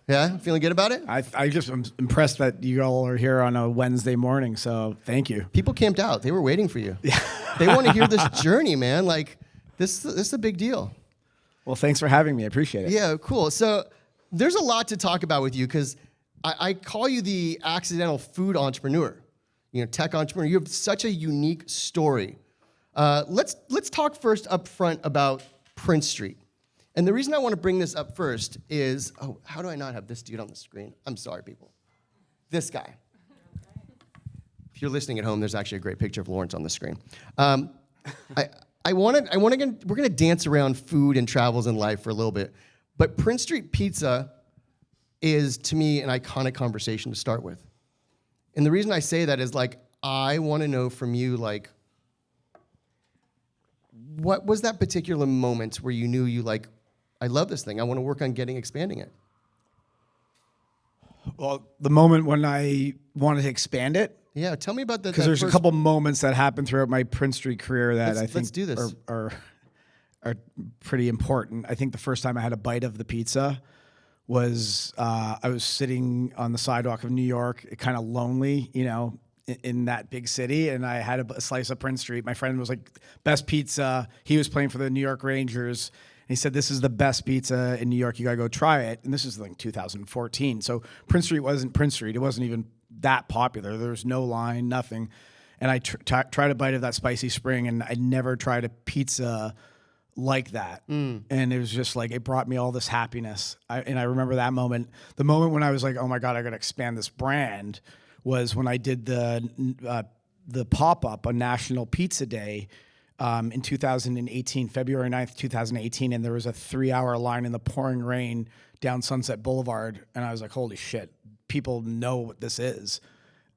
Yeah, feeling good about it? I just am impressed that you all are here on a Wednesday morning, so thank you. People camped out. They were waiting for you. Yeah. They want to hear this journey, man. Like, this is a big deal. Well, thanks for having me. I appreciate it. Yeah, cool. So there's a lot to talk about with you because I call you the accidental food entrepreneur, tech entrepreneur. You have such a unique story. Let's talk first up front about Prince Street. And the reason I want to bring this up first is, how do I not have this dude on the screen? I'm sorry, people. This guy. If you're listening at home, there's actually a great picture of Lawrence on the screen. We're gonna dance around food and travels in life for a little bit, but Prince Street Pizza is, to me, an iconic conversation to start with. And the reason I say that is, I want to know from you, what was that particular moment where you knew I love this thing. I want to work on expanding it. Well, the moment when I wanted to expand it. Yeah, tell me about that. Because there's a couple moments that happened throughout my Prince Street career that I think let's do this. Are pretty important. I think the first time I had a bite of the pizza was I was sitting on the sidewalk of New York, kind of lonely, in that big city, and I had a slice of Prince Street. My friend was like, best pizza. He was playing for the New York Rangers. And he said, this is the best pizza in New York. You got to go try it. And this is 2014. So Prince Street wasn't Prince Street. It wasn't even that popular. There was no line, nothing. And I tried a bite of that spicy spring, and I never tried a pizza like that. And it was just it brought me all this happiness. And I remember that moment. The moment when I was like, oh my God, I got to expand this brand was when I did the pop-up on National Pizza Day in 2018, February 9th, 2018, and there was a 3-hour line in the pouring rain down Sunset Boulevard, and I was like, holy shit, people know what this is.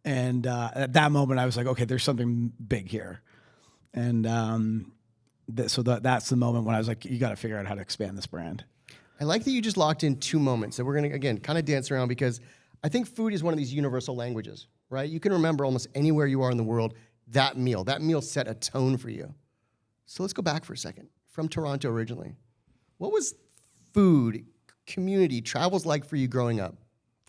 And at that moment, I was like, okay, there's something big here. And so that's the moment when I was like, you got to figure out how to expand this brand. I like that you just locked in 2 moments that we're going to, again, kind of dance around, because I think food is one of these universal languages, right? You can remember almost anywhere you are in the world, that meal set a tone for you. So let's go back for a second. From Toronto originally. What was food, community, travels like for you growing up?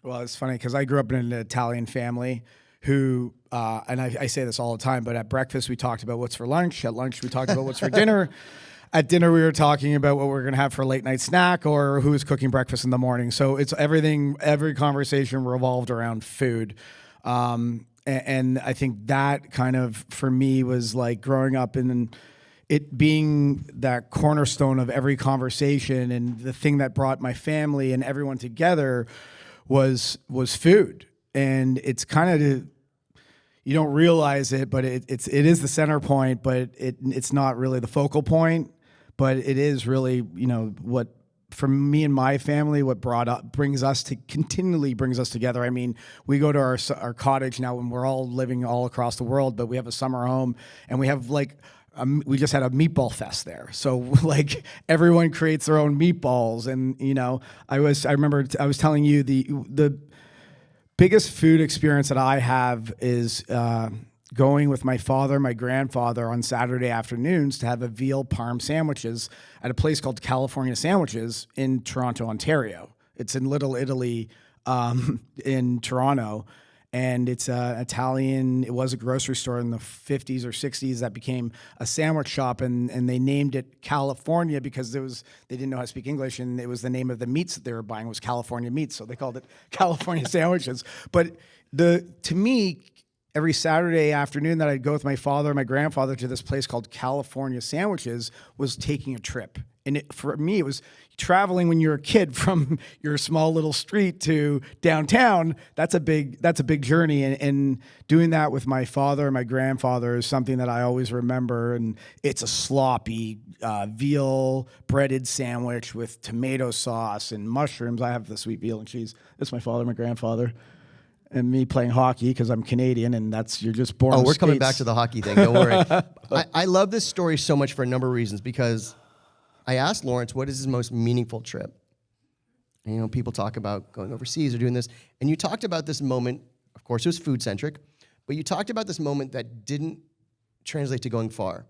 Well, it's funny because I grew up in an Italian family who, and I say this all the time, but at breakfast we talked about what's for lunch. At lunch we talked about what's for dinner. At dinner we were talking about what we're going to have for a late night snack or who's cooking breakfast in the morning. So it's everything, every conversation revolved around food. And I think that kind of, for me, was growing up in it being that cornerstone of every conversation, and the thing that brought my family and everyone together was food. And it's kind of, you don't realize it, but it is the center point, but it's not really the focal point, but it is really, what, for me and my family, what continually brings us together. I mean, we go to our cottage now, and we're all living all across the world, but we have a summer home, and we have we just had a meatball fest there. So everyone creates their own meatballs. And, I remember I was telling you the biggest food experience that I have is going with my father, my grandfather on Saturday afternoons to have a veal parm sandwiches at a place called California Sandwiches in Toronto, Ontario. It's in Little Italy in Toronto. And it's Italian. It was a grocery store in the 50s or 60s that became a sandwich shop, and they named it California because they didn't know how to speak English, and it was the name of the meats that they were buying was California meats, so they called it California Sandwiches. But to me, every Saturday afternoon that I'd go with my father and my grandfather to this place called California Sandwiches was taking a trip. And for me, it was traveling when you're a kid from your small little street to downtown. That's a big journey. And doing that with my father and my grandfather is something that I always remember. And it's a sloppy veal breaded sandwich with tomato sauce and mushrooms. I have the sweet veal and cheese. That's my father, my grandfather. And me playing hockey because I'm Canadian, and you're just born. Oh, we're coming back to the hockey thing. Don't worry. I love this story so much for a number of reasons, because I asked Lawrence, what is his most meaningful trip? And, people talk about going overseas or doing this. And you talked about this moment, of course, it was food-centric, but you talked about this moment that didn't translate to going far.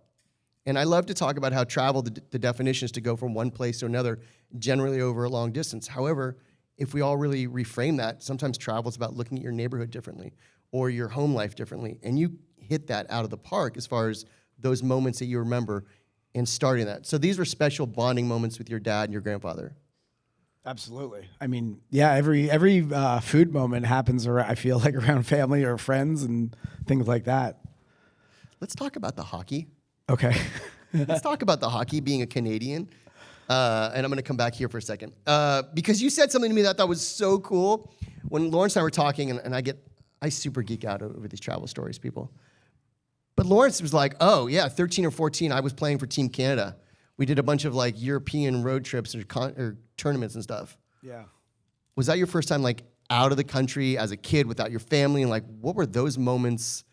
And I love to talk about how travel, the definition is to go from one place to another, generally over a long distance. However, if we all really reframe that, sometimes travel is about looking at your neighborhood differently or your home life differently. And you hit that out of the park as far as those moments that you remember and starting that. So these were special bonding moments with your dad and your grandfather. Absolutely. I mean, yeah, every food moment happens around, I feel like, around family or friends and things like that. Let's talk about the hockey. Okay. Let's talk about the hockey, being a Canadian. And I'm going to come back here for a second. Because you said something to me that I thought was so cool. When Lawrence and I were talking, and I super geek out over these travel stories, people. But Lawrence was like, oh, yeah, 13 or 14, I was playing for Team Canada. We did a bunch of like European road trips or tournaments and stuff. Yeah. Was that your first time like out of the country as a kid without your family? And like, what were those moments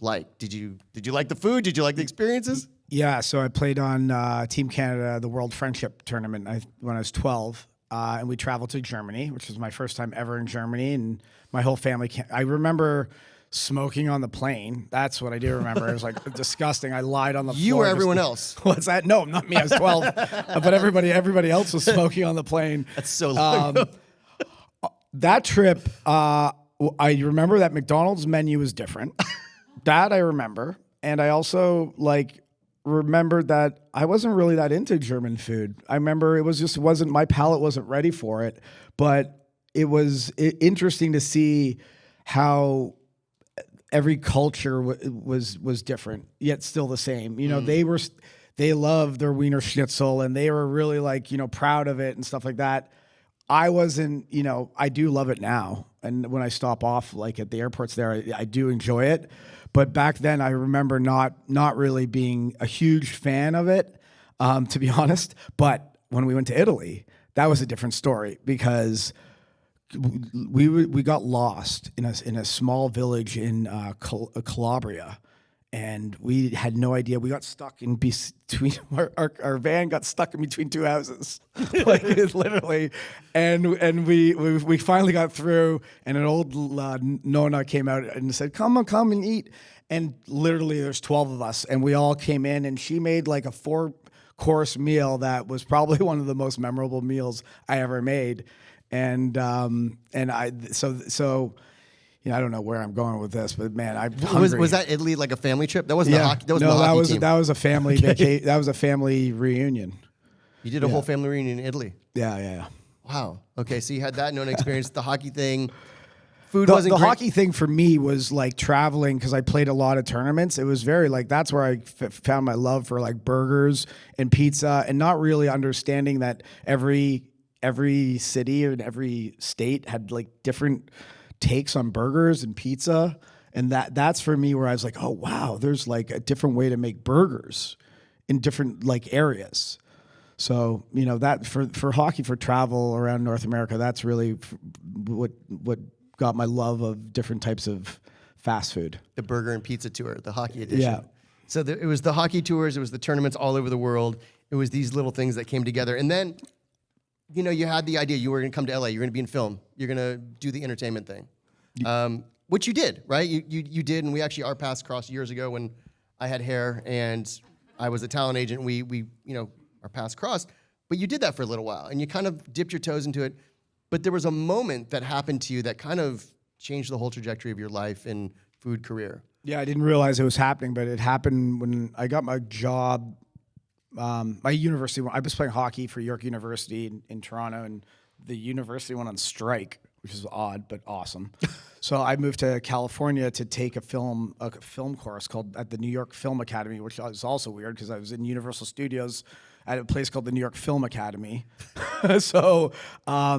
like? Did you like the food? Did you like the experiences? Yeah, so I played on Team Canada, the World Friendship Tournament when I was 12. And we traveled to Germany, which was my first time ever in Germany. And my whole family, I remember smoking on the plane. That's what I do remember. It was like disgusting. I lied on the floor. You or everyone else? What's that? No, not me. I was 12. But everybody else was smoking on the plane. That's so long ago. That trip, I remember that McDonald's menu was different. That I remember. And I also remembered that I wasn't really that into German food. I remember my palate wasn't ready for it. But it was interesting to see how every culture was different, yet still the same. You know, they loved their Wiener Schnitzel and they were really proud of it and stuff like that. I wasn't, I do love it now. And when I stop off at the airports there, I do enjoy it. But back then I remember not really being a huge fan of it, to be honest. But when we went to Italy, that was a different story because we got lost in a small village in Calabria, and we had no idea. We got stuck in between our van got stuck in between two houses, literally. And we finally got through, and an old nonna came out and said, "Come and eat." And literally, there's 12 of us, and we all came in, and she made a 4-course meal that was probably one of the most memorable meals I ever made. And I don't know where I'm going with this, but man, I'm hungry. Was that Italy like a family trip? That wasn't a hockey. That was the hockey team. That was a family vacation. That was a family reunion. You did a whole family reunion in Italy. Yeah. Wow. Okay, so you had that known experience. The hockey thing. Food wasn't great. The hockey thing for me was traveling because I played a lot of tournaments. It was very that's where I found my love for burgers and pizza, and not really understanding that every city and every state had different takes on burgers and pizza. And that's for me where I was like, oh wow, there's a different way to make burgers in different areas. So, that for hockey, for travel around North America, that's really what got my love of different types of fast food. The burger and pizza tour, the hockey edition. Yeah. So it was the hockey tours, it was the tournaments all over the world. It was these little things that came together. And then you had the idea you were going to come to LA. You're going to be in film. You're going to do the entertainment thing, which you did, right? You did, and we actually our paths crossed years ago when I had hair and I was a talent agent. We our paths crossed, but you did that for a little while, and you kind of dipped your toes into it. But there was a moment that happened to you that kind of changed the whole trajectory of your life and food career. Yeah, I didn't realize it was happening, but it happened when I got my job. My university, I was playing hockey for York University in Toronto, and the university went on strike, which is odd but awesome. So I moved to California to take a film course at the New York Film Academy, which is also weird because I was in Universal Studios at a place called the New York Film Academy. So I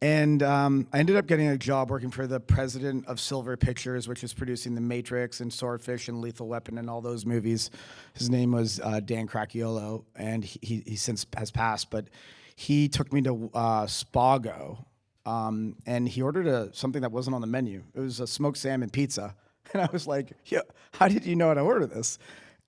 ended up getting a job working for the president of Silver Pictures, which is producing The Matrix and Swordfish and Lethal Weapon and all those movies. His name was Dan Cracchiolo, and he since has passed, but he took me to Spago, and he ordered something that wasn't on the menu. It was a smoked salmon pizza. And I was like, yeah, how did you know how to order this?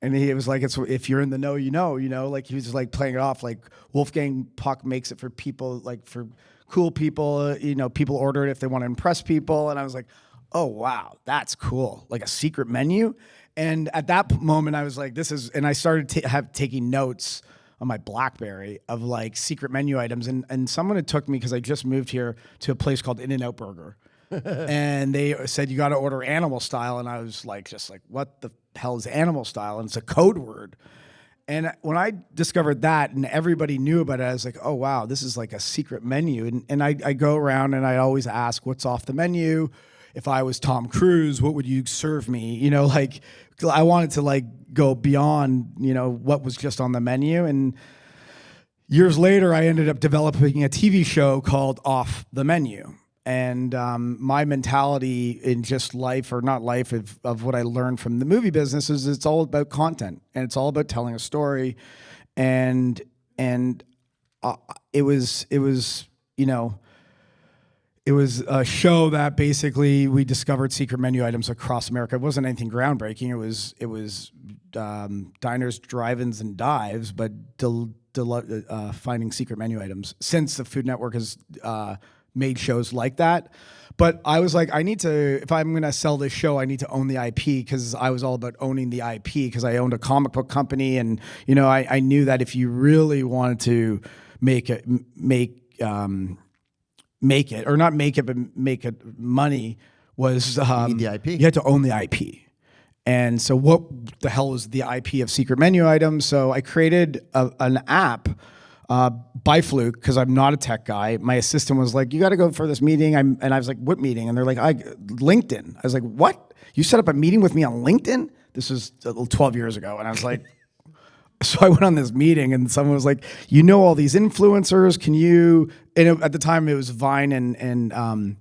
And he was like, "It's if you're in the know, you know." He was just playing it off like Wolfgang Puck makes it for people, for cool people. People order it if they want to impress people. And I was like, "Oh wow, that's cool!" Like a secret menu. And at that moment, I was like, "This is." And I started taking notes on my BlackBerry of like secret menu items. And someone had took me, because I just moved here, to a place called In-N-Out Burger. And they said, you got to order animal style. And I was like, just like, what the hell is animal style? And it's a code word. And when I discovered that and everybody knew about it, I was like, oh, wow, this is like a secret menu. And I go around and I always ask, what's off the menu? If I was Tom Cruise, what would you serve me? You know, like I wanted to like go beyond, you know, what was just on the menu. And years later, I ended up developing a TV show called Off the Menu. And my mentality in just life, or not life, of what I learned from the movie business is it's all about content, and it's all about telling a story. And it was you know, it was a show that basically we discovered secret menu items across America. It wasn't anything groundbreaking. It was diners, drive-ins, and dives, but finding secret menu items. Since the Food Network has made shows like that. But I was like, I need to, if I'm going to sell this show, I need to own the IP, because I was all about owning the IP, because I owned a comic book company. And, you know, I knew that if you really wanted to make it, or not make it, but make it money, was You need the IP. You had to own the IP. And so what the hell was the IP of secret menu items? So I created an app by fluke, because I'm not a tech guy. My assistant was like, you got to go for this meeting. And I was like, what meeting? And they're like, LinkedIn. I was like, what? You set up a meeting with me on LinkedIn? This was 12 years ago. And I was like, so I went on this meeting, and someone was like, you know all these influencers. Can you, and at the time it was Vine and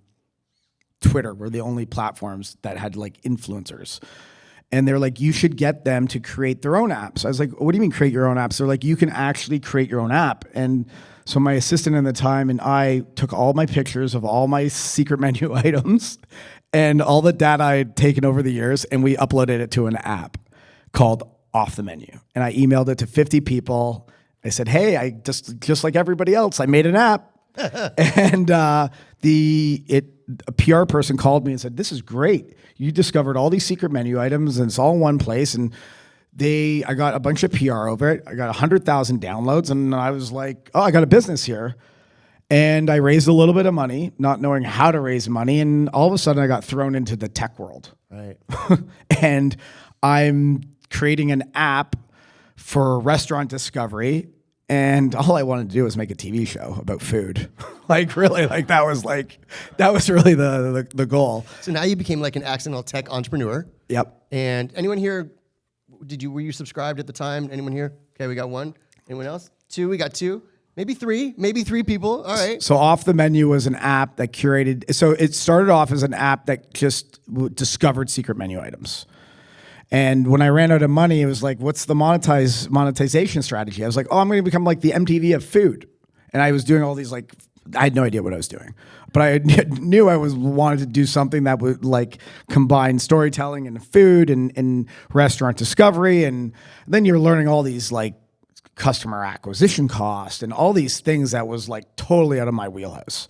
Twitter were the only platforms that had like influencers. And they're like, you should get them to create their own apps. I was like, what do you mean create your own apps? They're like, you can actually create your own app. And so my assistant at the time and I took all my pictures of all my secret menu items and all the data I had taken over the years, and we uploaded it to an app called Off the Menu. And I emailed it to 50 people. I said, hey, I just like everybody else, I made an app. And a PR person called me and said, this is great. You discovered all these secret menu items, and it's all in one place. And I got a bunch of PR over it. I got 100,000 downloads, and I was like, oh, I got a business here. And I raised a little bit of money, not knowing how to raise money. And all of a sudden I got thrown into the tech world. Right. And I'm creating an app for restaurant discovery. And all I wanted to do was make a TV show about food. Like really, like that was really the goal. So now you became like an accidental tech entrepreneur. Yep. And anyone here, were you subscribed at the time? Anyone here? Okay, we got one. Anyone else? Two, we got two. Maybe three people. All right. So Off the Menu was an app that curated. So it started off as an app that just discovered secret menu items. And when I ran out of money, it was like, what's the monetization strategy? I was like, oh, I'm going to become like the MTV of food. And I was doing all these like, I had no idea what I was doing, but I knew I wanted to do something that would like combine storytelling and food and restaurant discovery. And then you're learning all these like customer acquisition cost and all these things that was like totally out of my wheelhouse.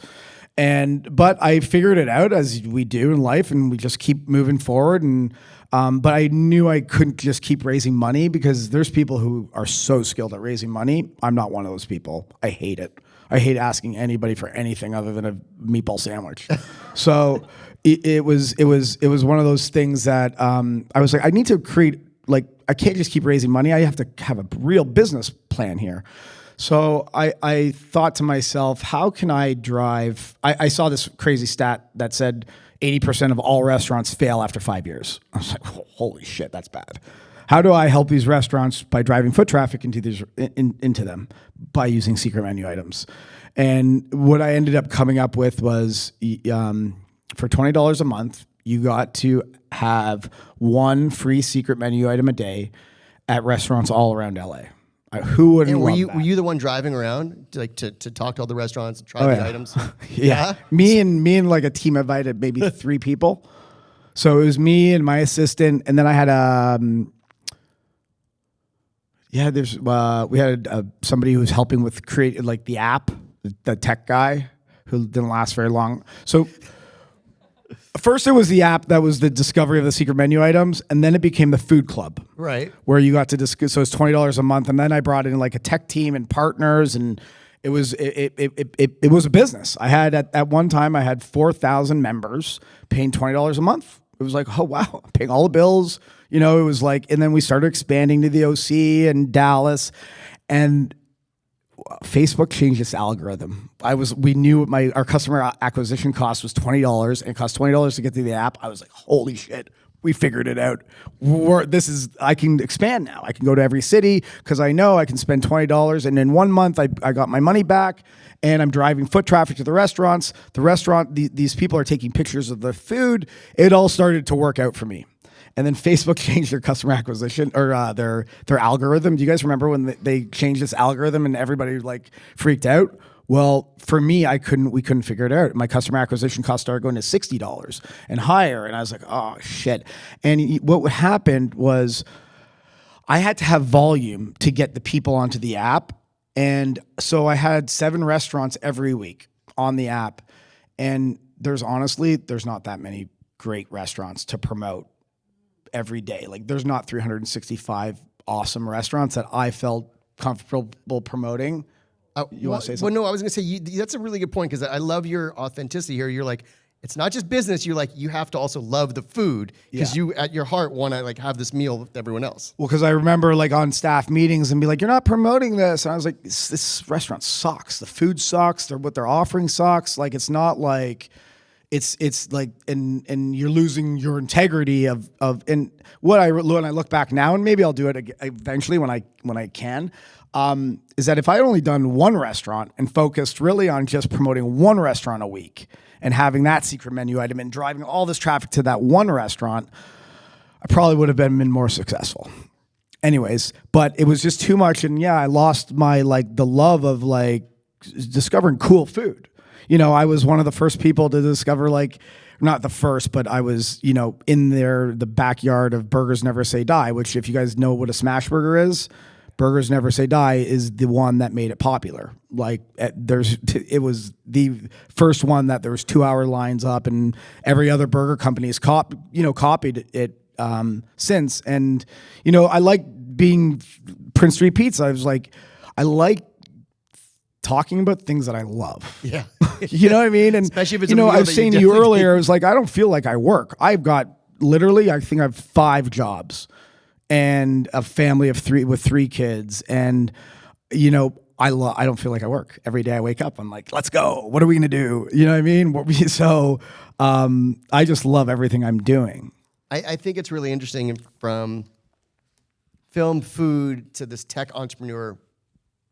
But I figured it out, as we do in life, and we just keep moving forward. But I knew I couldn't just keep raising money, because there's people who are so skilled at raising money. I'm not one of those people. I hate it. I hate asking anybody for anything other than a meatball sandwich. So it was one of those things that I was like, I need to create, like, I can't just keep raising money. I have to have a real business plan here. So I thought to myself, how can I drive? I saw this crazy stat that said 80% of all restaurants fail after 5 years. I was like, holy shit, that's bad. How do I help these restaurants by driving foot traffic into them by using secret menu items? And what I ended up coming up with was for $20 a month, you got to have one free secret menu item a day at restaurants all around LA. Who wouldn't love that? Were you the one driving around to talk to all the restaurants and try the items? Yeah. Me and like a team invited maybe 3 people. So it was me and my assistant, and then I had we had somebody who was helping with create like the app, the tech guy who didn't last very long. So First, it was the app that was the discovery of the secret menu items, and then it became the food club, Right. where you got to discuss. So it's $20 a month, and then I brought in like a tech team and partners, and it was a business. I had at one time I had 4,000 members paying $20 a month. It was like, oh wow, I'm paying all the bills. You know, it was like, and then we started expanding to the OC and Dallas, and Facebook changed its algorithm. We knew our customer acquisition cost was $20, and it cost $20 to get to the app. I was like, holy shit, we figured it out. I can expand now. I can go to every city because I know I can spend $20, and in 1 month I got my money back, and I'm driving foot traffic to the restaurants. These people are taking pictures of the food. It all started to work out for me. And then Facebook changed their customer acquisition or their algorithm. Do you guys remember when they changed this algorithm and everybody like freaked out? Well, for me, we couldn't figure it out. My customer acquisition cost started going to $60 and higher. And I was like, oh shit. And what happened was I had to have volume to get the people onto the app. And so I had 7 restaurants every week on the app. And there's not that many great restaurants to promote every day. Like there's not 365 awesome restaurants that I felt comfortable promoting. You want to say something? Well, no, I was going to say that's a really good point because I love your authenticity here. You're like, it's not just business. You're like, you have to also love the food because you, at your heart, want to like have this meal with everyone else. Well, because I remember like on staff meetings and be like, you're not promoting this. And I was like, this restaurant sucks. The food sucks. What they're offering sucks. Like, it's not like, it's like, and you're losing your integrity of, and when I look back now, and maybe I'll do it eventually when I can, is that if I had only done one restaurant and focused really on just promoting one restaurant a week and having that secret menu item and driving all this traffic to that one restaurant, I probably would have been more successful. Anyways, but it was just too much. And yeah, I lost my, like the love of like discovering cool food. You know, I was one of the first people to discover, like, not the first, but I was, you know, in the backyard of Burgers Never Say Die, which if you guys know what a smash burger is, Burgers Never Say Die is the one that made it popular. Like it was the first one that there was 2-hour lines up, and every other burger company has copied it since. And, you know, I like being Prince Street Pizza. I was like, I like talking about things that I love. Yeah. You know what I mean? And especially if it's, you know, I was saying to you earlier, I was like, I don't feel like I work. I've got literally, I think I have 5 jobs and a family of 3 with 3 kids. And, you know, I don't feel like I work. Every day I wake up, I'm like, let's go. What are we going to do? You know what I mean? So I just love everything I'm doing. I think it's really interesting from film food to this tech entrepreneur,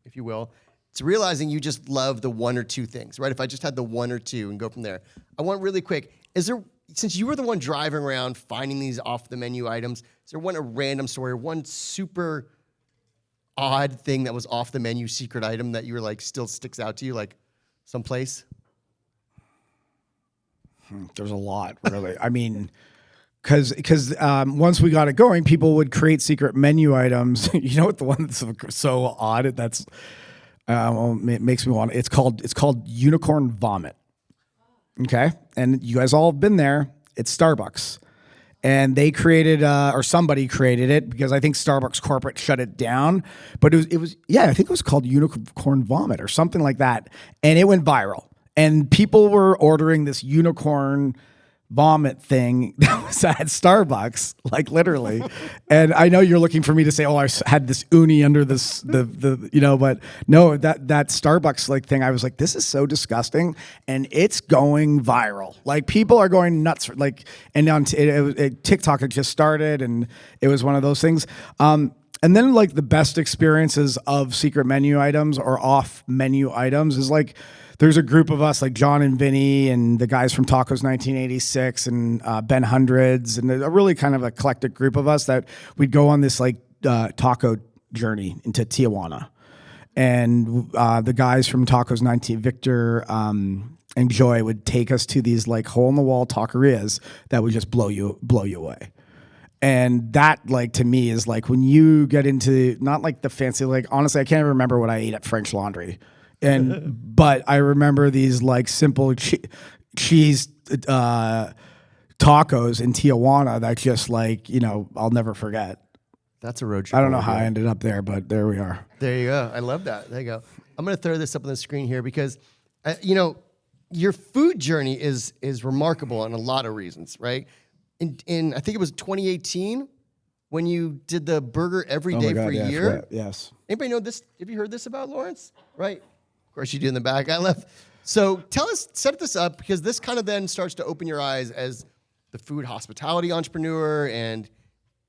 if you will. It's realizing you just love the 1 or 2 things, right? If I just had the 1 or 2 and go from there. I want really quick, since you were the one driving around finding these off the menu items, is there a random story, one super odd thing that was off the menu secret item that you were like, still sticks out to you, like someplace? There's a lot, really. I mean, because once we got it going, people would create secret menu items. You know what, the one that's so odd, that's... it makes me want. It's called unicorn vomit. Okay, and you guys all have been there. It's Starbucks, and they created or somebody created it because I think Starbucks corporate shut it down. But it was I think it was called unicorn vomit or something like that, and it went viral. And people were ordering this unicorn vomit thing that was at Starbucks, like literally. And I know you're looking for me to say, oh, I had this uni under this, but no, that Starbucks like thing, I was like, this is so disgusting. And it's going viral. Like people are going nuts. Like, and on TikTok had just started, and it was one of those things. And then like the best experiences of secret menu items or off menu items is like, there's a group of us like John and Vinny and the guys from Tacos 1986 and Ben Hundreds, and a really kind of eclectic group of us that we'd go on this like taco journey into Tijuana. And the guys from Tacos 19, Victor and Joy, would take us to these like hole in the wall taquerias that would just blow you away. And that, like, to me is like when you get into not like the fancy, like honestly, I can't even remember what I ate at French Laundry. But I remember these like simple cheese tacos in Tijuana that just like, you know, I'll never forget. That's a road trip. I don't know how I ended up there, but there we are. There you go. I love that. There you go. I'm going to throw this up on the screen here because, you know, your food journey is remarkable in a lot of reasons, right? In I think it was 2018 when you did the burger every day for a year. Yes. Anybody know this? Have you heard this about Lawrence? Right. Of course you do in the back. I left. So tell us, set this up because this kind of then starts to open your eyes as the food hospitality entrepreneur and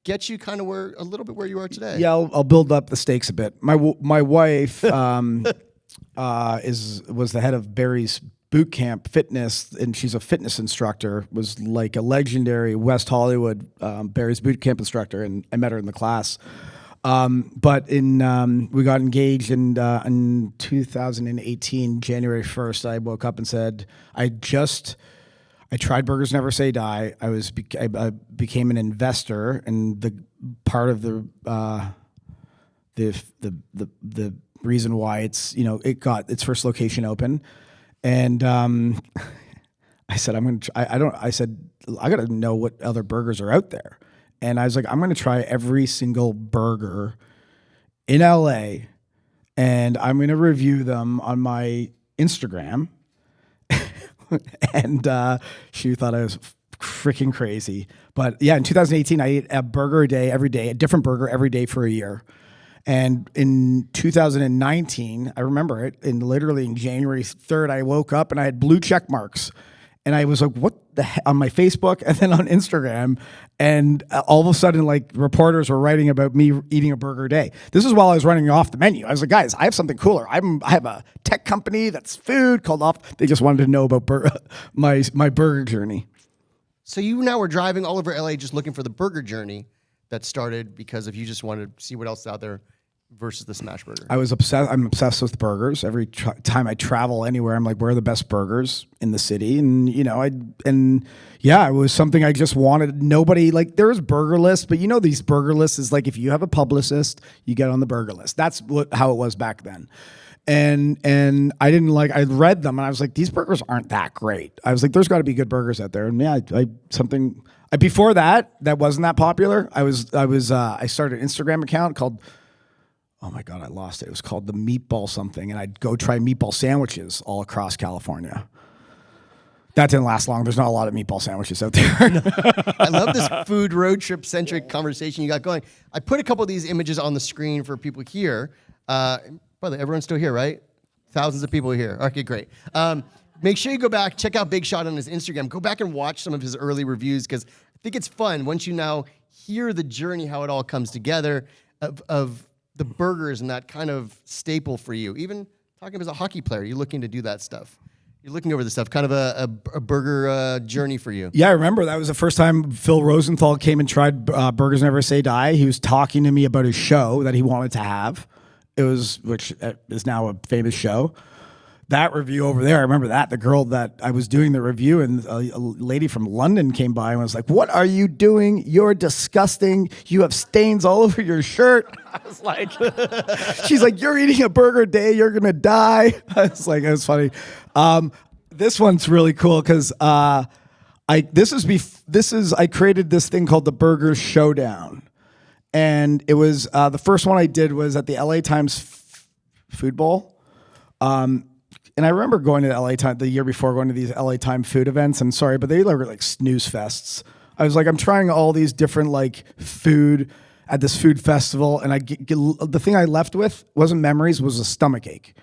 get you kind of a little bit where you are today. Yeah, I'll build up the stakes a bit. My wife was the head of Barry's Boot Camp Fitness, and she's a fitness instructor. Was like a legendary West Hollywood Barry's Boot Camp instructor, and I met her in the class. But we got engaged in 2018, January 1st. I woke up and said, I tried Burgers Never Say Die. I became an investor, and the part of the reason why it's, you know, it got its first location open, and I said I said I got to know what other burgers are out there, and I was like, I'm going to try every single burger in LA, and I'm going to review them on my Instagram. And she thought I was freaking crazy. But yeah, in 2018, I ate a burger a day, every day, a different burger every day for a year. And in 2019, I remember it, and literally in January 3rd, I woke up and I had blue check marks. And I was like, what the heck, on my Facebook and then on Instagram. And all of a sudden, like, reporters were writing about me eating a burger a day. This is while I was running off the menu. I was like, guys, I have something cooler. I have a tech company that's food called Off. They just wanted to know about my burger journey. So you now were driving all over LA just looking for the burger journey that started because if you just wanted to see what else is out there versus the smash burger. I was obsessed. I'm obsessed with burgers. Every time I travel anywhere, I'm like, where are the best burgers in the city? And, you know, it was something I just wanted. Nobody, like, there was burger lists, but you know, these burger lists is like, if you have a publicist, you get on the burger list. That's how it was back then. And I read them and I was like, these burgers aren't that great. I was like, there's got to be good burgers out there. And yeah, before that wasn't that popular. I started an Instagram account called, oh my God, I lost it. It was called the Meatball something. And I'd go try meatball sandwiches all across California. That didn't last long. There's not a lot of meatball sandwiches out there. I love this food road trip centric conversation you got going. I put a couple of these images on the screen for people here. By the way, everyone's still here, right? Thousands of people here. Okay, great. Make sure you go back, check out Big Shot on his Instagram. Go back and watch some of his early reviews because I think it's fun once you now hear the journey, how it all comes together of the burgers and that kind of staple for you. Even talking as a hockey player, you're looking to do that stuff. You're looking over the stuff, kind of a burger journey for you. Yeah, I remember that was the first time Phil Rosenthal came and tried Burgers Never Say Die. He was talking to me about his show that he wanted to have. Which is now a famous show. That review over there, I remember that. The girl that I was doing the review, and a lady from London came by and was like, "What are you doing? You're disgusting. You have stains all over your shirt." I was like, she's like, "You're eating a burger a day. You're going to die." I was like, it was funny. This one's really cool because I created this thing called the Burger Showdown. And it was the first one I did was at the LA Times Food Bowl. And I remember going to the LA Times the year before, going to these LA Times food events. And sorry, but they were like snooze fests. I was like, I'm trying all these different like food at this food festival. And the thing I left with wasn't memories, was a stomach ache.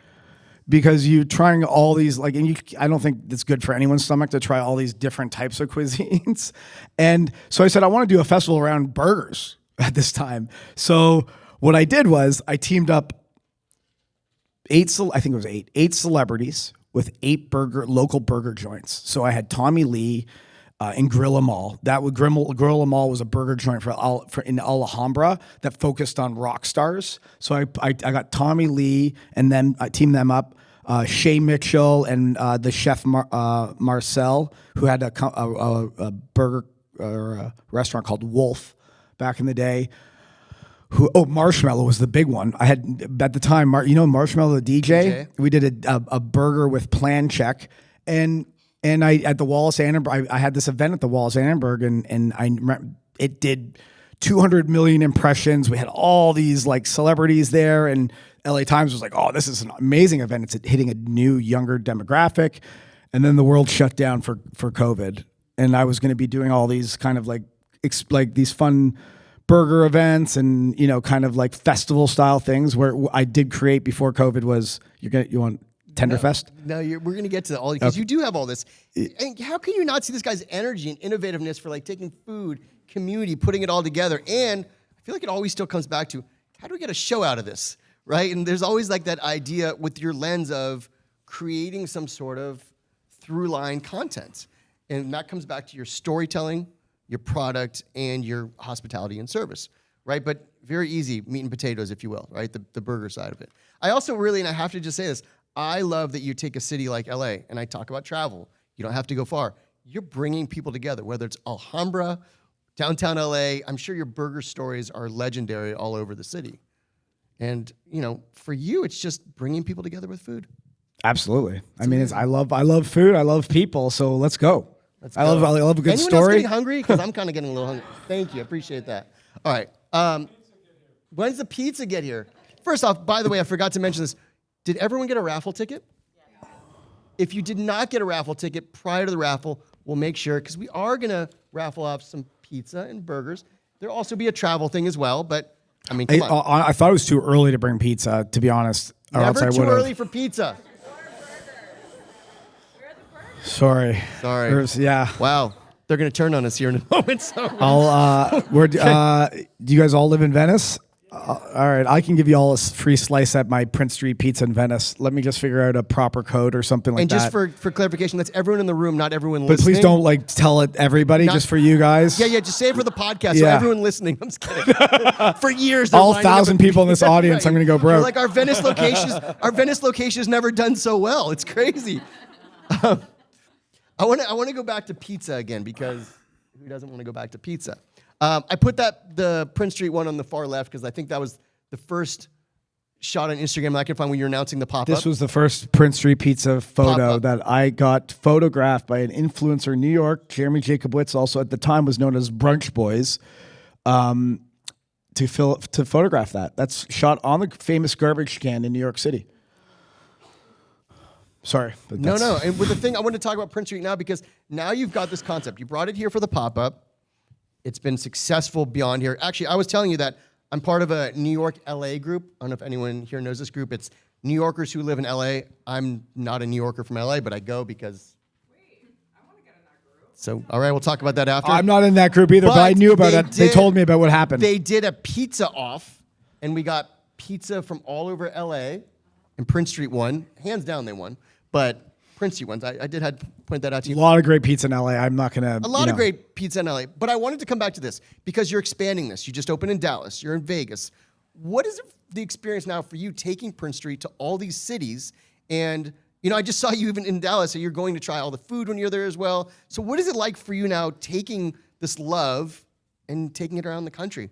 Because you're trying all these, like, and I don't think it's good for anyone's stomach to try all these different types of cuisines. And so I said, I want to do a festival around burgers at this time. So what I did was I teamed up eight celebrities with 8 local burger joints. So I had Tommy Lee and Grill 'Em All. Grill 'Em All was a burger joint in Alhambra that focused on rock stars. So I got Tommy Lee and then I teamed them up. Shay Mitchell and the chef Marcel, who had a burger or a restaurant called Wolf back in the day. Marshmallow was the big one. I had at the time, Marshmallow the DJ. We did a burger with Plan Check, and And at the Wallace Annenberg, I had this event at the Wallace Annenberg, and it did 200 million impressions. We had all these like celebrities there, and LA Times was like, "Oh, this is an amazing event. It's hitting a new, younger demographic." And then the world shut down for COVID, and I was going to be doing all these kind of like these fun burger events and kind of like festival style things where I did create before COVID was you want Tenderfest? No, we're going to get to all because you do have all this. And how can you not see this guy's energy and innovativeness for like taking food, community, putting it all together? And I feel like it always still comes back to how do we get a show out of this, right? And there's always like that idea with your lens of creating some sort of through line content. And that comes back to your storytelling, your product, and your hospitality and service, right? But very easy, meat and potatoes, if you will, right? The burger side of it. I also really, and I have to just say this, I love that you take a city like LA, and I talk about travel. You don't have to go far. You're bringing people together, whether it's Alhambra, downtown LA. I'm sure your burger stories are legendary all over the city. And, for you, it's just bringing people together with food. Absolutely. I mean, I love food. I love people. So let's go. I love a good story. Anyone else getting hungry? Because I'm kind of getting a little hungry. Thank you. I appreciate that. All right. When's the pizza get here? First off, by the way, I forgot to mention this. Did everyone get a raffle ticket? Yeah. If you did not get a raffle ticket prior to the raffle, we'll make sure, because we are going to raffle off some pizza and burgers. There'll also be a travel thing as well, but I mean, come on. I thought it was too early to bring pizza, to be honest. Never too early for pizza. Sorry. Yeah. Wow. They're going to turn on us here in a moment. So do you guys all live in Venice? All right. I can give you all a free slice at my Prince Street Pizza in Venice. Let me just figure out a proper code or something like that. And just for clarification, that's everyone in the room, not everyone listening. But please don't tell it everybody, just for you guys. Yeah. Just say it for the podcast. So everyone listening. I'm just kidding. For years, all 1,000 people in this audience, right. I'm going to go broke. Like our Venice location has never done so well. It's crazy. I want to go back to pizza again, because who doesn't want to go back to pizza? I put the Prince Street one on the far left because I think that was the first shot on Instagram that I could find when you're announcing the pop-up. This was the first Prince Street Pizza photo that I got photographed by an influencer in New York, Jeremy Jacobowitz, also at the time was known as Brunch Boys, to photograph that. That's shot on the famous garbage can in New York City. Sorry. No. And with the thing, I want to talk about Prince Street now because now you've got this concept. You brought it here for the pop-up. It's been successful beyond here. Actually, I was telling you that I'm part of a New York, LA group. I don't know if anyone here knows this group. It's New Yorkers who live in LA. I'm not a New Yorker from LA, but I go because... Wait, I want to get in that group. So, all right, we'll talk about that after. I'm not in that group either, but I knew about it. They told me about what happened. They did a pizza off, and we got pizza from all over LA, and Prince Street won. Hands down, they won. But Prince Street ones, I did have to point that out to you. A lot of great pizza in LA. I'm not going to... A lot of great pizza in LA. But I wanted to come back to this because you're expanding this. You just opened in Dallas. You're in Vegas. What is the experience now for you taking Prince Street to all these cities? And, I just saw you even in Dallas, so you're going to try all the food when you're there as well. So what is it like for you now taking this love and taking it around the country?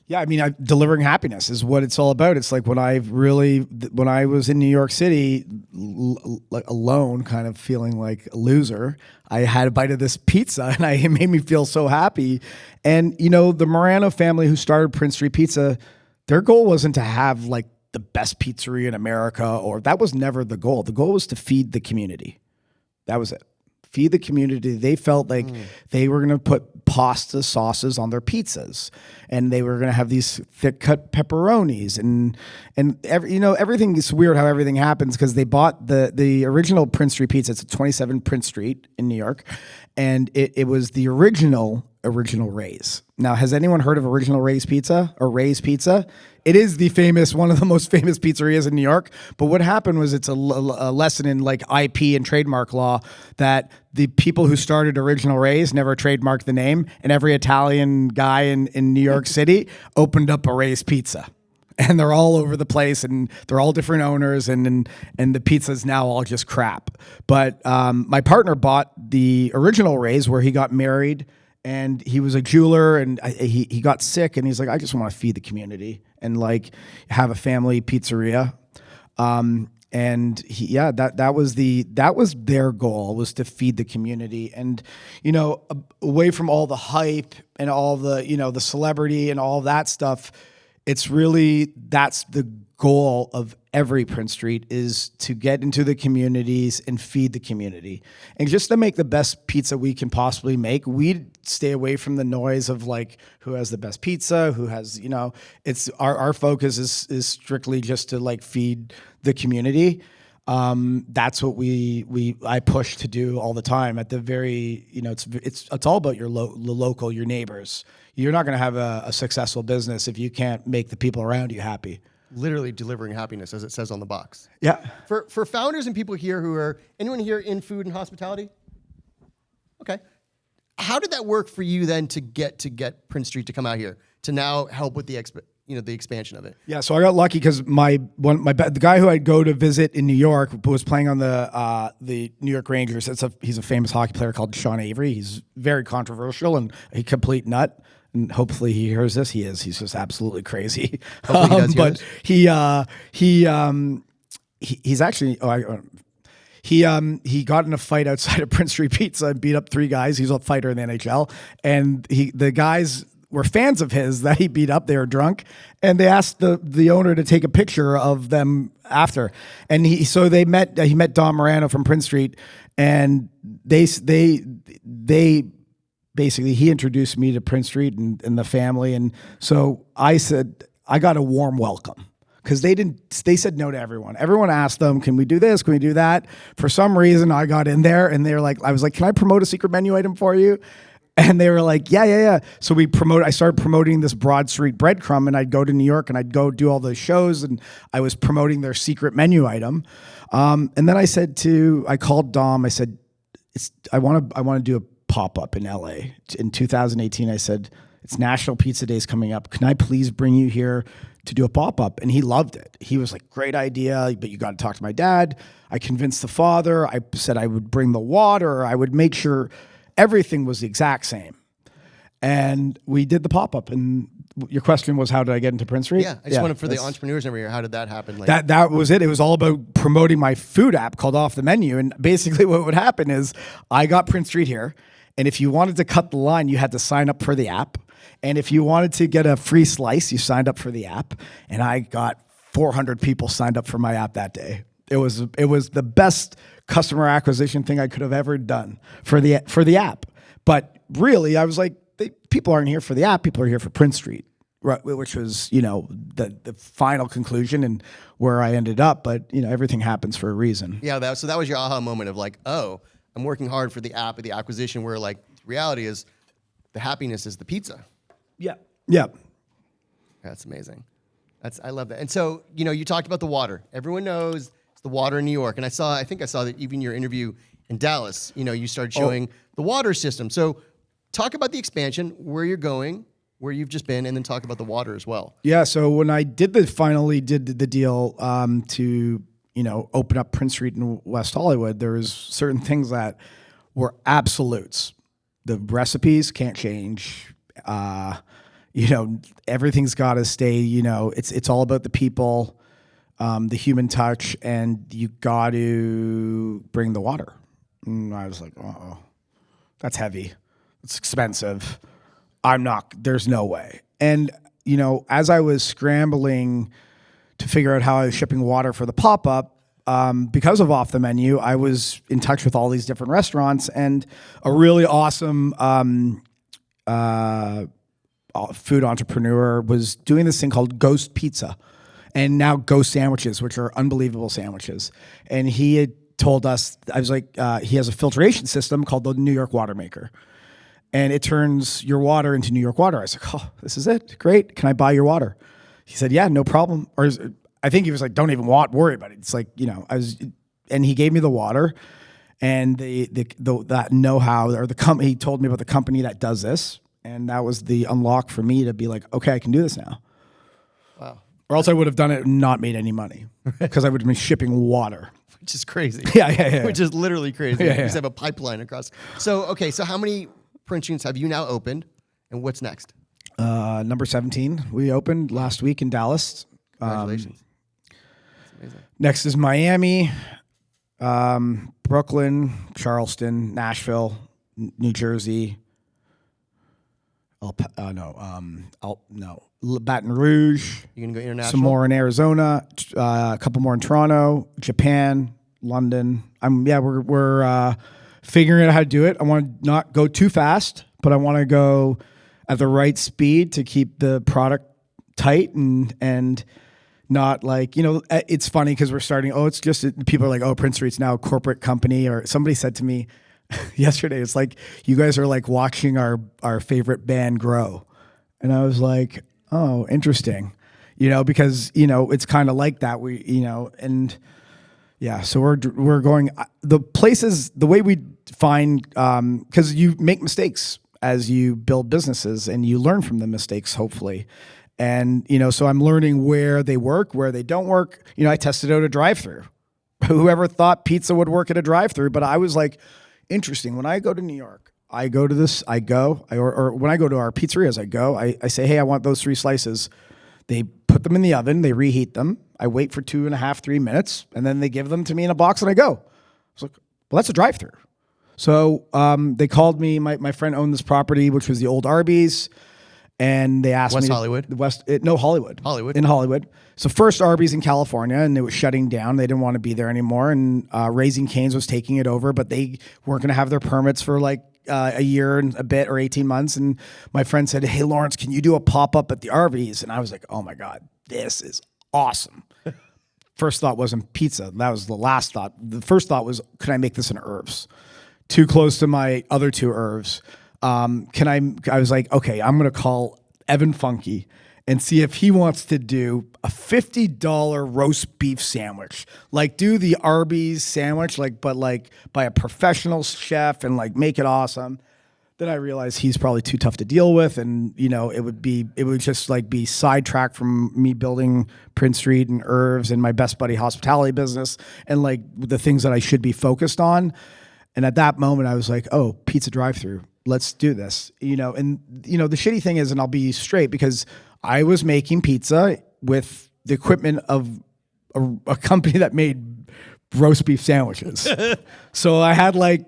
Yeah, I mean, delivering happiness is what it's all about. It's like when I was in New York City, alone, kind of feeling like a loser, I had a bite of this pizza, and it made me feel so happy. And, the Morano family who started Prince Street Pizza, their goal wasn't to have like the best pizzeria in America, or that was never the goal. The goal was to feed the community. That was it. Feed the community. They felt like they were going to put pasta sauces on their pizzas, and they were going to have these thick cut pepperonis, and everything is weird how everything happens because they bought the original Prince Street Pizza. It's at 27 Prince Street in New York, and it was the original Ray's. Now, has anyone heard of Original Ray's Pizza or Ray's Pizza? It is one of the most famous pizzerias in New York. But what happened was it's a lesson in like IP and trademark law that the people who started Original Ray's never trademarked the name, and every Italian guy in New York City opened up a Ray's Pizza. And they're all over the place, and they're all different owners, and the pizza's now all just crap. But my partner bought the Original Ray's where he got married, and he was a jeweler, and he got sick, and he's like, I just want to feed the community and like have a family pizzeria. And that was their goal, was to feed the community. And, away from all the hype and all the, the celebrity and all that stuff, that's the goal of every Prince Street, is to get into the communities and feed the community. And just to make the best pizza we can possibly make, we stay away from the noise of like who has the best pizza, who has, it's our focus is strictly just to like feed the community. That's what I push to do all the time. At the very, it's all about your local, your neighbors. You're not going to have a successful business if you can't make the people around you happy. Literally delivering happiness, as it says on the box. Yeah. For founders and people here who are, anyone here in food and hospitality? Okay. How did that work for you then to get Prince Street to come out here, to now help with the expansion of it? Yeah, so I got lucky because the guy who I'd go to visit in New York was playing on the New York Rangers. He's a famous hockey player called Sean Avery. He's very controversial and a complete nut. And hopefully he hears this. He is. He's just absolutely crazy. But he's actually. He got in a fight outside of Prince Street Pizza and beat up 3 guys. He's a fighter in the NHL, and the guys were fans of his that he beat up. They were drunk, and they asked the owner to take a picture of them after. And he met Don Morano from Prince Street, and they basically, he introduced me to Prince Street and the family. And so I said, I got a warm welcome, because they said no to everyone. Everyone asked them, can we do this? Can we do that? For some reason, I got in there and I was like, can I promote a secret menu item for you? And they were like, yeah. So I started promoting this Broad Street breadcrumb, and I'd go to New York and I'd go do all those shows, and I was promoting their secret menu item. And then I called Dom. I said, I want to do a pop-up in LA. In 2018, I said, it's National Pizza Days coming up. Can I please bring you here to do a pop-up? And he loved it. He was like, great idea, but you got to talk to my dad. I convinced the father. I said I would bring the water. I would make sure everything was the exact same. And we did the pop-up. And your question was, how did I get into Prince Street? Yeah, I just wanted, for the entrepreneurs over here, how did that happen? That was it. It was all about promoting my food app called Off the Menu. And basically what would happen is I got Prince Street here, and if you wanted to cut the line, you had to sign up for the app. And if you wanted to get a free slice, you signed up for the app. And I got 400 people signed up for my app that day. It was the best customer acquisition thing I could have ever done for the app. But really, I was like, people aren't here for the app. People are here for Prince Street, right, which was, the final conclusion and where I ended up. But, everything happens for a reason. Yeah, so that was your aha moment of like, oh, I'm working hard for the app, the acquisition, where like the reality is the happiness is the pizza. Yeah. Yeah. That's amazing. I love that. And so, you talked about the water. Everyone knows it's the water in New York. And I think I saw that even your interview in Dallas, you started showing the water system. So talk about the expansion, where you're going, where you've just been, and then talk about the water as well. Yeah. So when I finally did the deal to open up Prince Street in West Hollywood, there was certain things that were absolutes. The recipes can't change. Everything's got to stay. It's all about the people, the human touch, and you got to bring the water. And I was like, oh, that's heavy. It's expensive. There's no way. And, as I was scrambling to figure out how I was shipping water for the pop-up, because of Off the Menu, I was in touch with all these different restaurants, and a really awesome food entrepreneur was doing this thing called Ghost Pizza, and now Ghost Sandwiches, which are unbelievable sandwiches. And he had told us, I was like, he has a filtration system called the New York Water Maker, and it turns your water into New York water. I was like, oh, this is it. Great. Can I buy your water? He said, yeah, no problem. I think he was like, don't even worry about it. It's like, and he gave me the water, and that know-how, or he told me about the company that does this. And that was the unlock for me to be like, okay, I can do this now. Wow. Or else I would have done it and not made any money, because I would have been shipping water. Which is crazy. Yeah. Which is literally crazy. Yeah. You just have a pipeline across. So how many Prince Streets have you now opened, and what's next? Number 17, we opened last week in Dallas. Congratulations. That's Next is Miami, Brooklyn, Charleston, Nashville, New Jersey. Baton Rouge. You gonna go international? Some more in Arizona. A couple more in Toronto, Japan, London. We're figuring out how to do it. I want to not go too fast, but I want to go at the right speed to keep the product tight and not like, it's funny because we're starting, it's just, people are like, Prince Street's now a corporate company. Or somebody said to me yesterday, it's like, you guys are like watching our favorite band grow. And I was like, oh, interesting, because, it's kind of like that. So we're going, the places, the way we find, because you make mistakes as you build businesses and you learn from the mistakes, hopefully. And, so I'm learning where they work, where they don't work. I tested out a drive-through. Whoever thought pizza would work at a drive-through, but I was like, interesting. When I go to New York, or when I go to our pizzerias, I say, hey, I want those 3 slices. They put them in the oven, they reheat them. I wait for 2.5, 3 minutes, and then they give them to me in a box and I go. I was like, well, that's a drive-through. So they called me, my friend owned this property, which was the old Arby's. And they asked West me Hollywood? Hollywood. Hollywood. In Hollywood. So first Arby's in California, and it was shutting down. They didn't want to be there anymore. And Raising Cane's was taking it over, but they weren't going to have their permits for like a year and a bit or 18 months. And my friend said, hey, Lawrence, can you do a pop-up at the Arby's? And I was like, oh my God, this is awesome. First thought wasn't pizza. That was the last thought. The first thought was, could I make this in herbs? Too close to my other 2 herbs. I was like, okay, I'm going to call Evan Funky and see if he wants to do a $50 roast beef sandwich. Like do the Arby's sandwich, but by a professional chef and like make it awesome. Then I realized he's probably too tough to deal with. And, it would just like be sidetracked from me building Prince Street and Irv's and my best buddy hospitality business and like the things that I should be focused on. And at that moment I was like, oh, pizza drive-through. Let's do this, the shitty thing is, and I'll be straight, because I was making pizza with the equipment of a company that made roast beef sandwiches. So I had like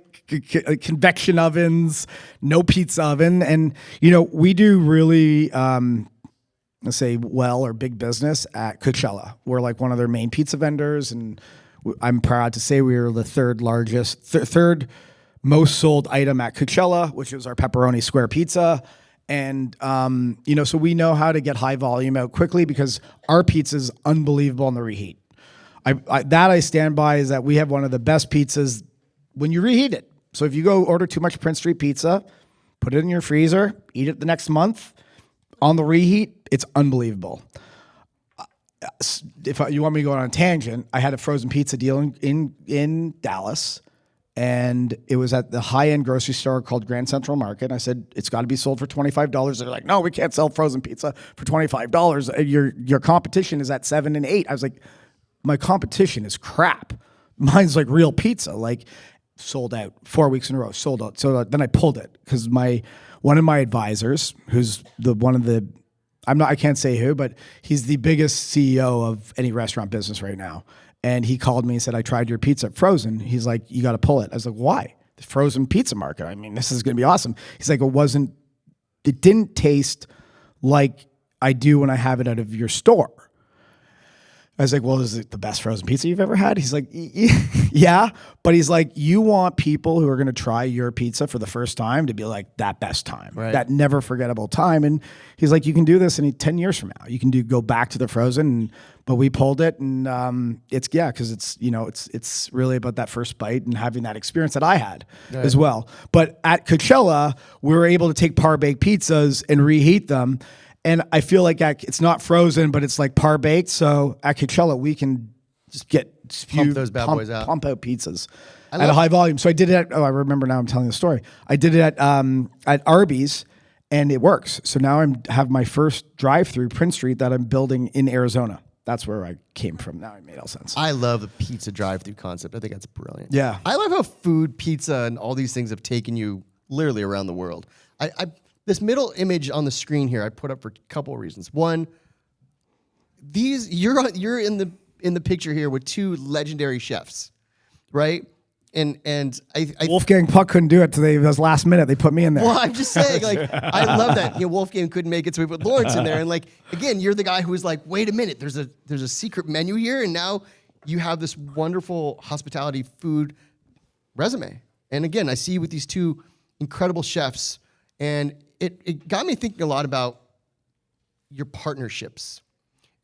convection ovens, no pizza oven. And, we do really, let's say big business at Coachella. We're like one of their main pizza vendors. And I'm proud to say we were the third most sold item at Coachella, which was our pepperoni square pizza. And, so we know how to get high volume out quickly because our pizza is unbelievable in the reheat. I stand by is that we have one of the best pizzas when you reheat it. So if you go order too much Prince Street pizza, put it in your freezer, eat it the next month. On the reheat, it's unbelievable. If you want me to go on a tangent, I had a frozen pizza deal in Dallas. And it was at the high-end grocery store called Grand Central Market. And I said, it's got to be sold for $25. They're like, no, we can't sell frozen pizza for $25. Your competition is at $7 and $8. I was like, my competition is crap. Mine's like real pizza, like sold out 4 weeks in a row, sold out. So then I pulled it because one of my advisors, who's I can't say who, but he's the biggest CEO of any restaurant business right now. And he called me and said, I tried your pizza frozen. He's like, you got to pull it. I was like, why? The frozen pizza market. I mean, this is going to be awesome. He's like, it didn't taste like I do when I have it out of your store. I was like, well, is it the best frozen pizza you've ever had? He's like, yeah. But he's like, you want people who are going to try your pizza for the first time to be like that best time, right. That never forgettable time. And he's like, you can do this in 10 years from now. You can go back to the frozen. But we pulled it, and because it's really about that first bite and having that experience that I had as well. But at Coachella, we were able to take par-baked pizzas and reheat them. And I feel like it's not frozen, but it's like par-baked. So at Coachella, we can just pump those bad boys out. Pump out pizzas at a high volume. So I did it I remember now I'm telling the story. I did it at Arby's, and it works. So now I have my first drive-through Prince Street that I'm building in Arizona. That's where I came from. Now it made all sense. I love the pizza drive-through concept. I think that's brilliant. Yeah. I love how food, pizza, and all these things have taken you literally around the world. This middle image on the screen here I put up for a couple of reasons. One, you're in in the picture here with two legendary chefs, right? And I Wolfgang Puck couldn't do it today. It was last minute. They put me in there. well, I'm just saying, like, I love that. Wolfgang couldn't make it, so we put Lawrence in there. And like, again, you're the guy who was like, wait a minute, there's a secret menu here, and now you have this wonderful hospitality food resume. And again, I see you with these two incredible chefs, and it got me thinking a lot about your partnerships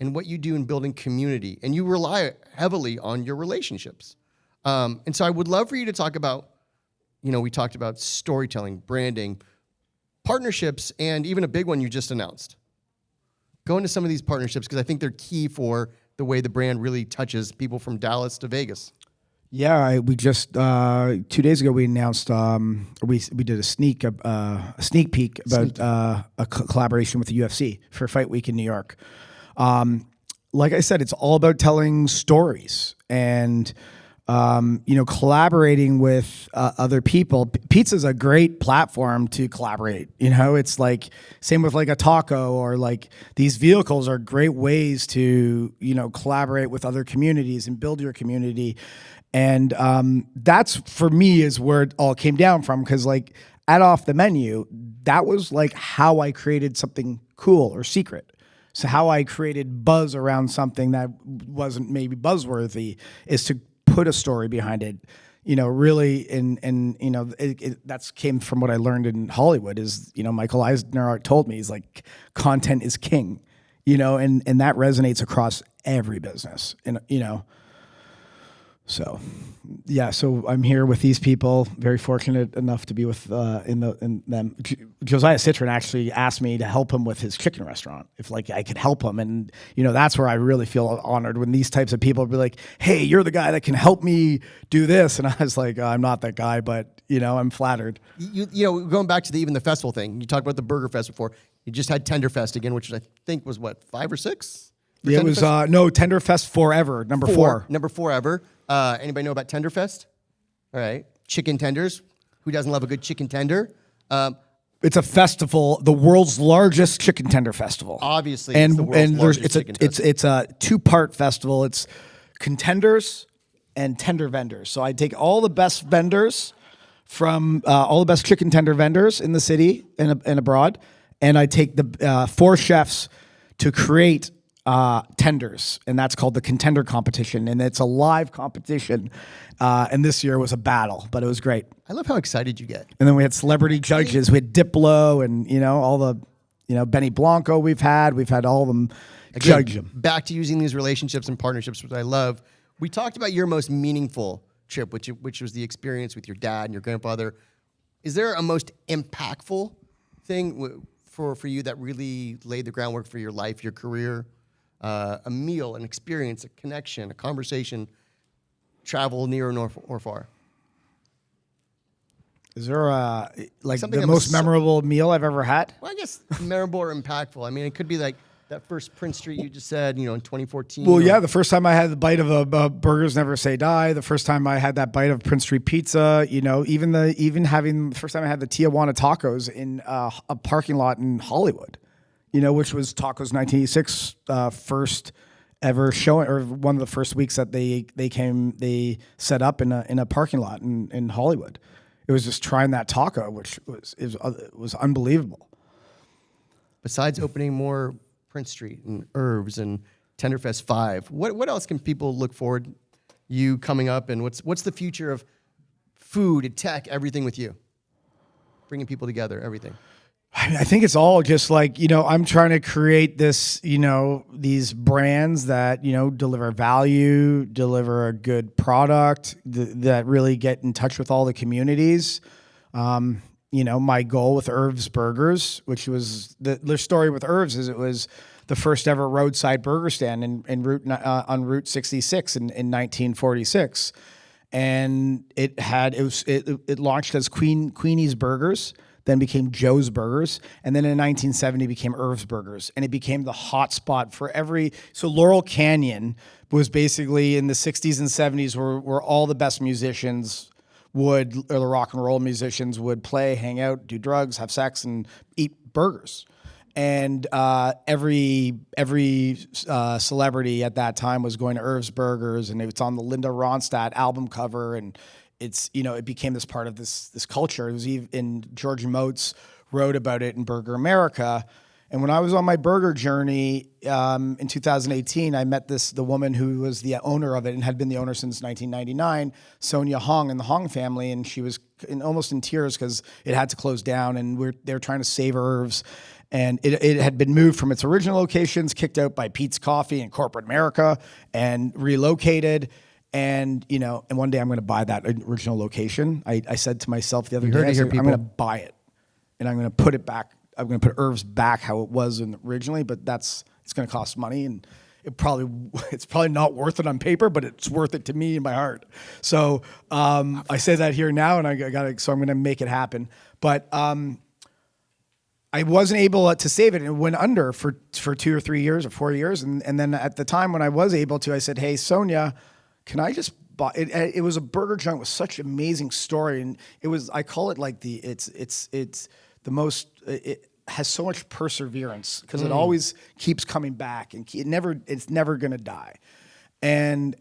and what you do in building community, and you rely heavily on your relationships. And so I would love for you to talk about, we talked about storytelling, branding, partnerships, and even a big one you just announced. Go into some of these partnerships because I think they're key for the way the brand really touches people from Dallas to Vegas. Yeah, we just 2 days ago we announced we did a sneak peek about a collaboration with the UFC for Fight Week in New York. Like I said, it's all about telling stories and collaborating with other people. Pizza's a great platform to collaborate. It's like same with like a taco or like these vehicles are great ways to, collaborate with other communities and build your community. And that's for me is where it all came down from. Cause like at Off the Menu, that was like how I created something cool or secret. So how I created buzz around something that wasn't maybe buzzworthy is to put a story behind it, really, that's came from what I learned in Hollywood is, Michael Eisner told me, he's like, content is king, and that resonates across every business, and, so, yeah, so I'm here with these people, very fortunate enough to be with in them. Josiah Citron actually asked me to help him with his chicken restaurant, if like I could help him. And, that's where I really feel honored when these types of people be like, hey, you're the guy that can help me do this. And I was like, I'm not that guy, but, I'm flattered. Going back to even the festival thing, you talked about the Burger Fest before. You just had Tenderfest again, which I think was what, 5 or 6? It was, Tenderfest Forever, number 4. Number 4 ever. Anybody know about Tenderfest? All right. Chicken tenders. Who doesn't love a good chicken tender? It's a festival, the world's largest chicken tender festival. Obviously, and it's the world's largest chicken festival. It's a 2-part festival. It's contenders and tender vendors. So I take all the best vendors from all the best chicken tender vendors in the city and abroad, and I take the 4 chefs to create tenders, and that's called the contender competition, and it's a live competition. And this year was a battle, but it was great. I love how excited you get. And then we had celebrity judges. We had Diplo and all the Benny Blanco we've had all of them judge them. Back to using these relationships and partnerships, which I love. We talked about your most meaningful trip, which was the experience with your dad and your grandfather. Is there a most impactful thing for you that really laid the groundwork for your life, your career? A meal, an experience, a connection, a conversation, travel near or far? Is there Something the most memorable meal I've ever had? Well, I guess memorable or impactful. I mean, it could be like that first Prince Street you just said, in 2014. Well, yeah, the first time I had the bite of a Burgers Never Say Die, the first time I had that bite of Prince Street Pizza, even having the first time I had the Tijuana tacos in a parking lot in Hollywood. Which was Tacos 1986 first ever showing, or one of the first weeks that they set up in a parking lot in Hollywood. It was just trying that taco, which was unbelievable. Besides opening more Prince Street and Herbs and Tenderfest 5, what else can people look forward you coming up, and what's the future of food and tech, everything with you, bringing people together, everything? I think it's all just like, I'm trying to create this, these brands that, deliver value, deliver a good product that really get in touch with all the communities. My goal with Irv's Burgers, which was the story with Irv's is it was the first ever roadside burger stand on Route 66 in 1946. And it launched as Queenie's Burgers, then became Joe's Burgers, and then in 1970 became Irv's Burgers, and it became the hot spot for so Laurel Canyon was basically in the 60s and 70s where all the best musicians or the rock and roll musicians would play, hang out, do drugs, have sex, and eat burgers. And every celebrity at that time was going to Irv's Burgers, and it's on the Linda Ronstadt album cover, and it's it became this part of this culture. It was even George Motes wrote about it in Burger America. And when I was on my burger journey in 2018, I met the woman who was the owner of it and had been the owner since 1999, Sonia Hong, and the Hong family, and she was almost in tears because it had to close down, and they were trying to save Irv's. And it had been moved from its original locations, kicked out by Pete's Coffee and corporate America, and relocated. And and one day I'm going to buy that original location. I said to myself the other day, I'm going to buy it, and I'm going to put it back. I'm going to put Irv's back how it was originally, but it's going to cost money, and it's probably not worth it on paper, but it's worth it to me in my heart. So I say that here now, and so I'm going to make it happen. But I wasn't able to save it, and it went under for 2 or 3 years or 4 years. And then at the time when I was able to, I said, hey, Sonia, can I just buy it? It was a burger joint with such an amazing story. And I call it like it's the most, it has so much perseverance because it always keeps coming back, and it's never going to die. And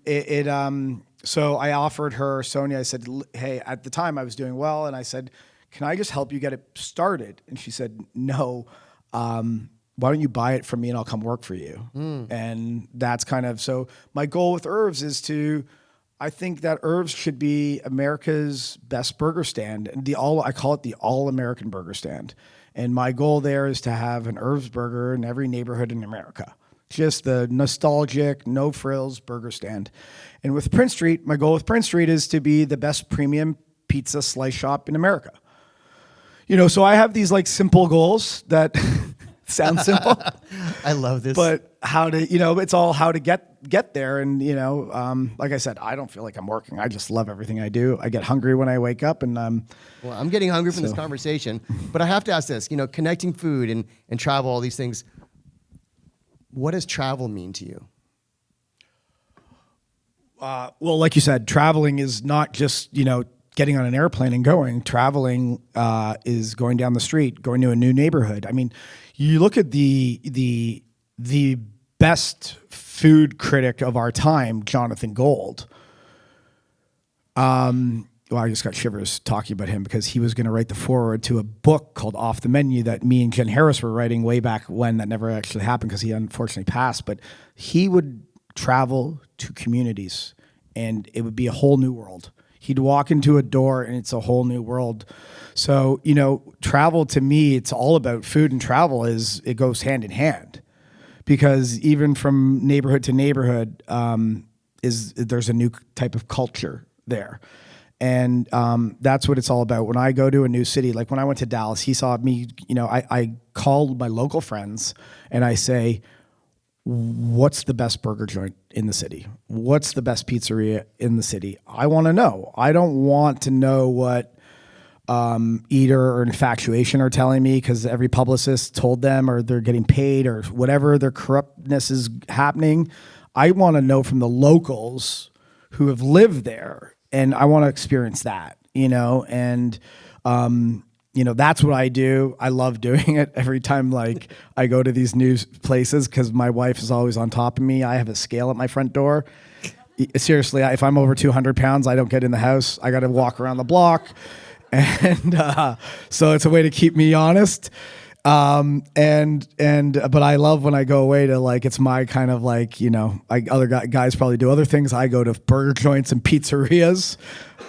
so I offered her, Sonia, I said, hey, at the time I was doing well. And I said, can I just help you get it started? And she said, no, why don't you buy it from me and I'll come work for you? And that's so my goal with Irv's is I think that Irv's should be America's best burger stand. And I call it the all-American burger stand. And my goal there is to have an Irv's burger in every neighborhood in America. Just the nostalgic, no frills burger stand. And with Prince Street, my goal with Prince Street is to be the best premium pizza slice shop in America. So I have these simple goals that sound simple. I love this. But how to, it's all how to get there. And, like I said, I don't feel like I'm working. I just love everything I do. I get hungry when I wake up, and well, I'm getting hungry from this conversation, but I have to ask this, connecting food and travel, all these things. What does travel mean to you? Well, like you said, traveling is not just, getting on an airplane and going. Traveling is going down the street, going to a new neighborhood. I mean, you look at the best food critic of our time, Jonathan Gold. Well, I just got shivers talking about him because he was going to write the foreword to a book called Off the Menu that me and Jen Harris were writing way back when. That never actually happened because he unfortunately passed. But he would travel to communities, and it would be a whole new world. He'd walk into a door and it's a whole new world. So, travel to me, it's all about food, and travel it goes hand in hand, because even from neighborhood to neighborhood, there's a new type of culture there. And that's what it's all about. When I go to a new city, like when I went to Dallas, he saw me, I called my local friends and I say, what's the best burger joint in the city? What's the best pizzeria in the city? I want to know. I don't want to know what Eater or Infatuation are telling me because every publicist told them, or they're getting paid, or whatever their corruptness is happening. I want to know from the locals who have lived there, and I want to experience that, and that's what I do. I love doing it every time I go to these new places because my wife is always on top of me. I have a scale at my front door. Seriously, if I'm over 200 pounds, I don't get in the house. I got to walk around the block. And so it's a way to keep me honest. But I love when I go away to it's my kind of other guys probably do other things. I go to burger joints and pizzerias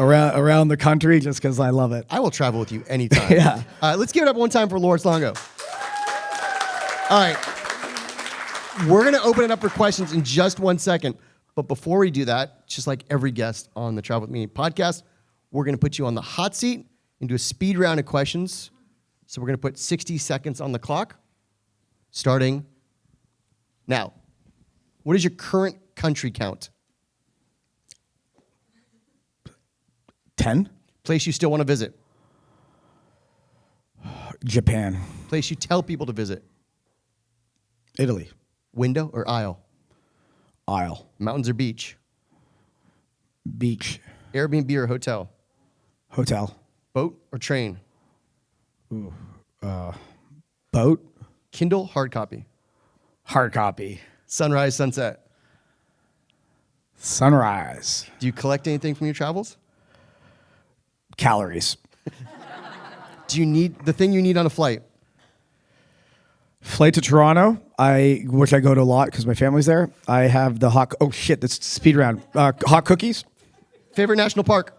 around the country just because I love it. I will travel with you anytime. Yeah. Let's give it up one time for Lawrence Longo. All right. We're going to open it up for questions in just 1 second. But before we do that, just like every guest on the Travel With Me podcast, we're going to put you on the hot seat and do a speed round of questions. So we're going to put 60 seconds on the clock, starting now. What is your current country count? 10. Place you still want to visit? Japan. Place you tell people to visit? Italy. Window or aisle? Aisle. Mountains or beach? Beach. Airbnb or hotel? Hotel. Boat or train? Boat. Kindle, hard copy. Hard copy. Sunrise, sunset. Sunrise. Do you collect anything from your travels? Calories. Do you need the thing you need on a flight? Flight to Toronto, which I go to a lot because my family's there. I have the hot. Oh shit! That's speed round. Hot cookies. Favorite national park?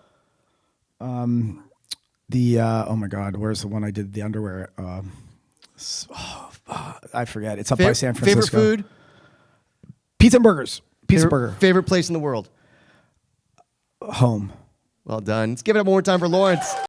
Oh my god, where's the one I did the underwear? I forget. It's up by San Francisco. Favorite food? Pizza and burgers. Pizza burger. Favorite place in the world? Home. Well done. Let's give it up one more time for Lawrence.